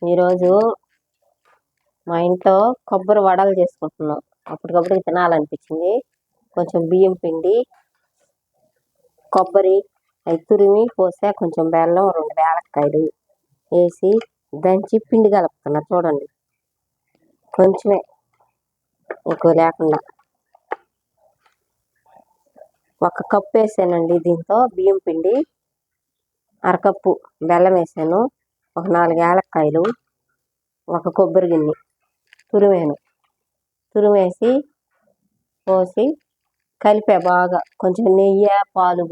ఈరోజు మా ఇంట్లో కొబ్బరి వడలు చేసుకుంటున్నాం. అప్పటికప్పుడు తినాలనిపించింది. కొంచెం బియ్యం పిండి, కొబ్బరి అవి తురిమి పోసా, కొంచెం బెల్లం, 2 యాలక్కాయలు వేసి దంచి పిండి కలుపుతున్నా. చూడండి, కొంచెమే, ఎక్కువ లేకుండా. 1 కప్పు వేసానండి. దీంతో బియ్యం పిండి, అరకప్పు బెల్లం వేసాను, ఒక 4 యాలక్కాయలు, 1 కొబ్బరి గిన్నె తురిమేసి పోసి కలిపా బాగా. కొంచెం నెయ్యి పాలు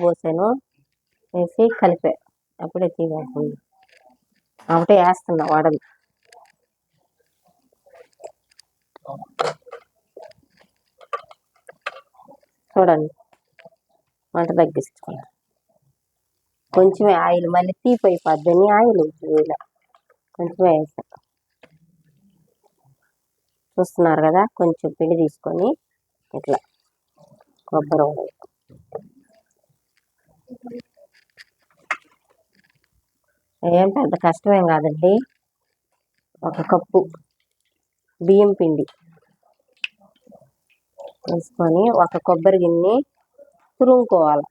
పోసాను, వేసి కలిపా. అప్పుడే తీసేస్తుంది. ఒకటే వేస్తున్నా వడలు. చూడండి, మంట తగ్గించుకోండి. కొంచెమే ఆయిల్, మళ్ళీ తీపి అయిపోద్దని ఆయిల్ ఇలా కొంచెమే వేసా. చూస్తున్నారు కదా, కొంచెం పిండి తీసుకొని ఇట్లా కొబ్బరి వడలు. ఏం పెద్ద కష్టమేం కాదండి. 1 కప్పు బియ్యం పిండి తీసుకొని 1 కొబ్బరి గిన్నె తురుముకోవాలి.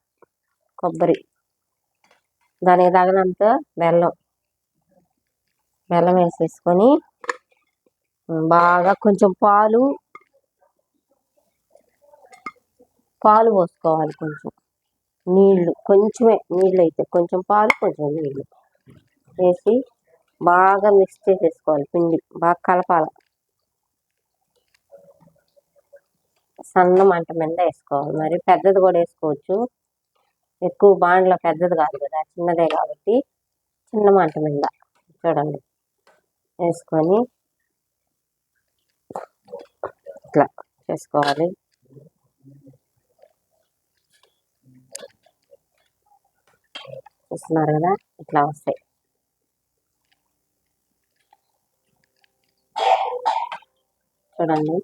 కొబ్బరి, దానికి తగినంత బెల్లం వేసేసుకొని బాగా కొంచెం పాలు పోసుకోవాలి. కొంచెం నీళ్లు, కొంచెమే నీళ్ళు, అయితే కొంచెం పాలు కొంచెం నీళ్ళు వేసి బాగా మిక్స్ చేసేసుకోవాలి. పిండి బాగా కలపాలి. సన్న మంట మీద వేసుకోవాలి. మరి పెద్దది కూడా వేసుకోవచ్చు. ఎక్కువ బాండ్లో పెద్దది కాదు కదా, చిన్నదే కాబట్టి చిన్న మంట మీద చూడండి వేసుకొని ఇట్లా చేసుకోవాలి. చూస్తున్నారు కదా, ఇట్లా వస్తాయి. చూడండి,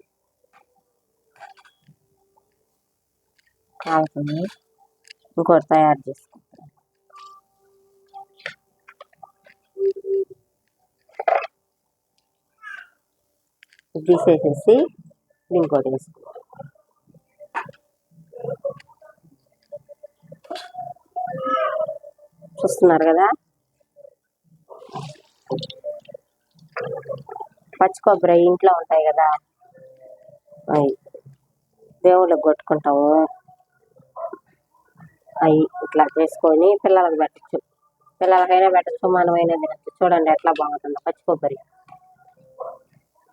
కాలుతుంది. ఇంకోటి తయారు చేసుకుంటాం. తీసేసేసి ఇంకోటి వేసుకుంటాం. చూస్తున్నారు కదా, పచ్చి కొబ్బరి ఇంట్లో ఉంటాయి కదా, అవి దేవుళ్ళకి కొట్టుకుంటాము. అవి ఇట్లా చేసుకొని పిల్లలకు పెట్టచ్చు. పిల్లలకైనా పెట్టచ్చు, మనమైనా తినచ్చు. చూడండి ఎట్లా బాగుంటుందో పచ్చి కొబ్బరి.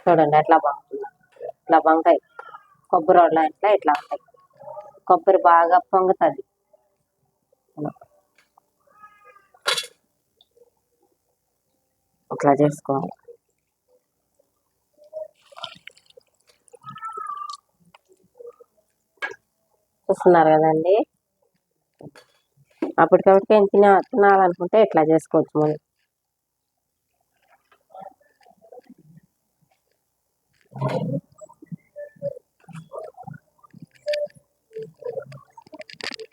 చూడండి ఎట్లా బాగుంటుందో. ఇట్లా బాగుంటాయి కొబ్బరి వడలు. ఇట్లా ఉంటాయి. కొబ్బరి బాగా పొంగుతుంది. ఇట్లా చేసుకోవాలి. చూస్తున్నారు కదండి, అప్పటికప్పటికే తినాలనుకుంటే ఇట్లా చేసుకోవచ్చు. మనం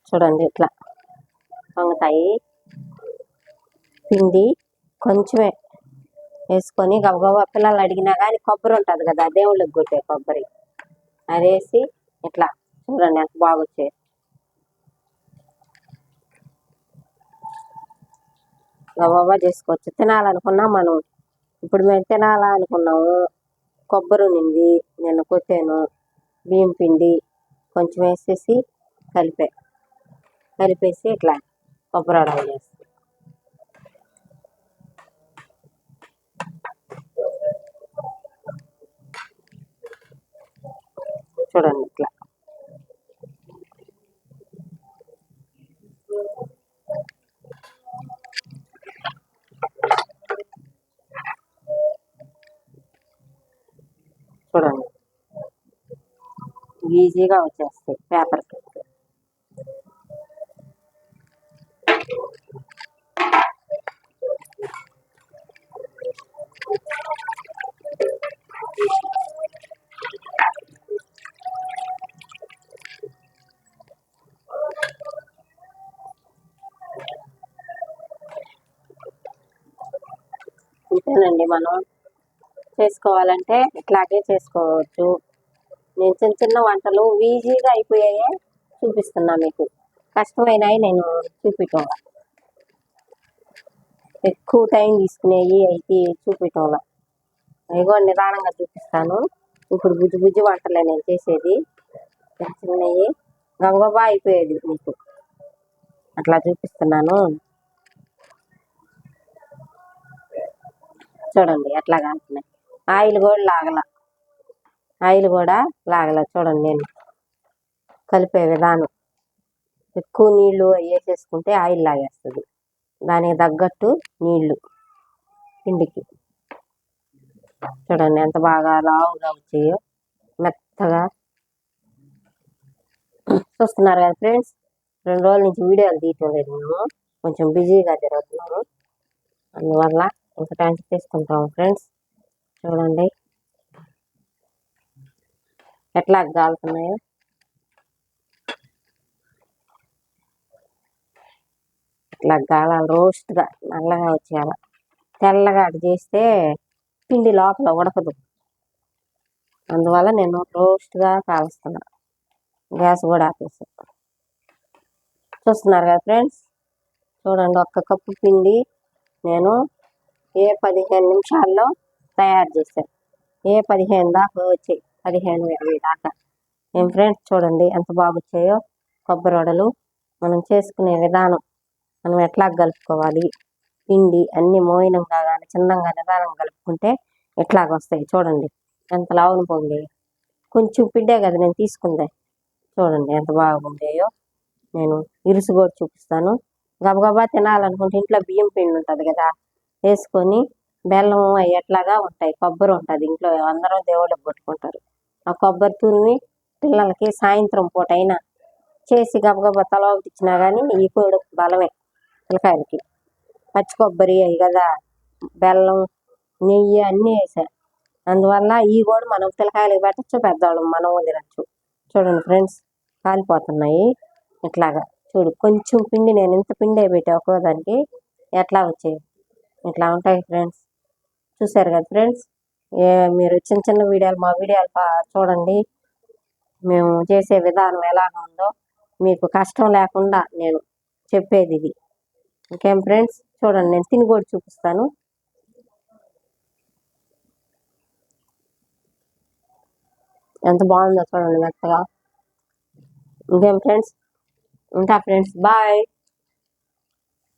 చూడండి ఇట్లా పొంగుతాయి. పిండి కొంచెమే వేసుకొని గబగబా పిల్లలు అడిగినా కానీ కొబ్బరి ఉంటుంది కదా, దేవుళ్ళకి కొట్టే కొబ్బరి, అది వేసి ఇట్లా చూడండి ఎంత బాగా వచ్చాయి. గబగబా చేసుకోవచ్చు. తినాలనుకున్నా మనం, ఇప్పుడు మేము తినాలనుకున్నాము, కొబ్బరి ఉన్నింది, నేను కొట్టాను, బియ్యం పిండి కొంచెం వేసేసి కలిపేసి ఇట్లా కొబ్బరి వడలు చేస్తాను. చూడండి ఇట్లా చూడండి, ఈజీగా వచ్చేస్తాయి పేపర్కి. ఇంతేనండి, మనం చేసుకోవాలంటే ఇట్లాగే చేసుకోవచ్చు. నేను చిన్న చిన్న వంటలు ఈజీగా అయిపోయాయే చూపిస్తున్నా మీకు. కష్టమైనవి నేను చూపించడం, ఎక్కువ టైం తీసుకునేవి అయితే చూపించడం. ఇగో నిదానంగా చూపిస్తాను. ఇప్పుడు బుజ్జి బుజ్జి వంటలే నేను చేసేది, చిన్న చిన్నవి గబగబా అయిపోయేది మీకు అట్లా చూపిస్తున్నాను. చూడండి ఎట్లా కాలుతున్నాయి. ఆయిల్ కూడా లాగల చూడండి. నేను కలిపే విధానం, ఎక్కువ నీళ్లు వేసేసుకుంటే ఆయిల్ లాగేస్తుంది. దానికి తగ్గట్టు నీళ్లు పిండికి. చూడండి ఎంత బాగా లావుగా వచ్చాయో, మెత్తగా. చూస్తున్నారు కదా ఫ్రెండ్స్, 2 రోజుల నుంచి వీడియోలు తీయటం లేదు. మేము కొంచెం బిజీగా జరుగుతున్నాము, అందువల్ల ఇంకా టైం తీసుకుంటాము ఫ్రెండ్స్. చూడండి ఎట్లా కాలుతున్నాయో. ఇట్లా గాలాలి, రోస్ట్గా నల్లగా వచ్చేయాల. తెల్లగా అటు చేస్తే పిండి లోపల ఉడకదు, అందువల్ల నేను రోస్ట్గా కాలుస్తున్నా. గ్యాస్ కూడా ఆపేసి. చూస్తున్నారు కదా ఫ్రెండ్స్, చూడండి 1 కప్పు పిండి నేను 15 నిమిషాల్లో తయారు చేశాను. 15 దాకా వచ్చాయి, 15-20 దాకా. ఏం ఫ్రెండ్స్ చూడండి ఎంత బాగా వచ్చాయో కొబ్బరి వడలు. మనం చేసుకునే విధానం, మనం ఎట్లా కలుపుకోవాలి, పిండి అన్ని మోయినంగా కానీ చిన్నంగా నిదానంగా కలుపుకుంటే ఎట్లాగొస్తాయి. చూడండి ఎంత లావున పొంగి. కొంచెం పిండే కదా నేను తీసుకుందే. చూడండి ఎంత బాగుంటాయో. నేను ఇరుసు కూడా చూపిస్తాను. గబగబా తినాలనుకుంటే ఇంట్లో బియ్యం పిండి ఉంటుంది కదా, వేసుకొని బెల్లం అవి ఎట్లాగా ఉంటాయి, కొబ్బరి ఉంటుంది ఇంట్లో, అందరూ దేవుళ్ళకి కొట్టుకుంటారు. ఆ కొబ్బరి తురిమి పిల్లలకి సాయంత్రం పూట అయినా చేసి గబగబా తల ఒకటి ఇచ్చినా కానీ ఈ కూడా బలమే పిల్లకాయలకి. పచ్చి కొబ్బరి అవి కదా, బెల్లం, నెయ్యి అన్నీ వేసా. అందువల్ల ఈ కూడా మనం పిల్లకాయలకి పెట్టచ్చు, పెద్దవాళ్ళం మనం తినచ్చు. చూడండి ఫ్రెండ్స్ కాలిపోతున్నాయి ఇట్లాగా. చూడు కొంచెం పిండి, నేను ఇంత పిండే పెట్టా ఒక్కోదానికి, ఎట్లా వచ్చాయి ఇట్లా ఉంటాయి ఫ్రెండ్స్. చూసారు కదా ఫ్రెండ్స్, మీరు చిన్న చిన్న వీడియోలు మా వీడియోలు చూడండి. మేము చేసే విధానం ఎలాగ ఉందో మీకు కష్టం లేకుండా నేను చెప్పేది ఇది. ఇంకేం ఫ్రెండ్స్ చూడండి, నేను తిని కూడా చూపిస్తాను. ఎంత బాగుందో చూడండి మెత్తగా. ఇంకేం ఫ్రెండ్స్, ఉంటా ఫ్రెండ్స్, బాయ్.